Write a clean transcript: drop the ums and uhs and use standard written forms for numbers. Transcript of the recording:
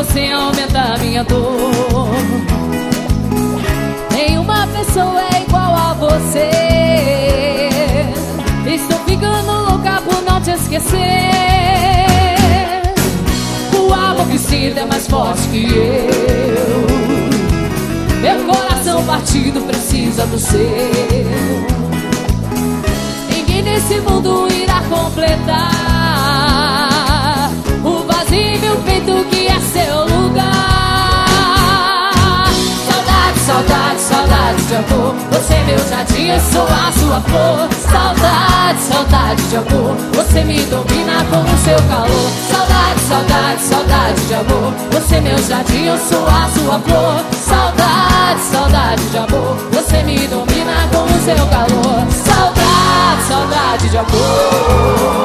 você aumenta a minha dor. Nenhuma pessoa é igual a você. Estou ficando louca por não te esquecer. O amor que sinto é mais forte que eu. Meu coração partido precisa do seu. Ninguém nesse mundo irá completar o vazio em meu peito que é seu lugar. Saudade, saudade, saudade de amor. Você é meu jardim, eu sou a sua flor. Saudade, saudade de amor. Você me domina com o seu calor. Saudade, saudade, saudade de amor. Você é meu jardim, eu sou a sua flor. Saudade, saudade de amor. Você me domina com o seu calor. Saudade, saudade de amor.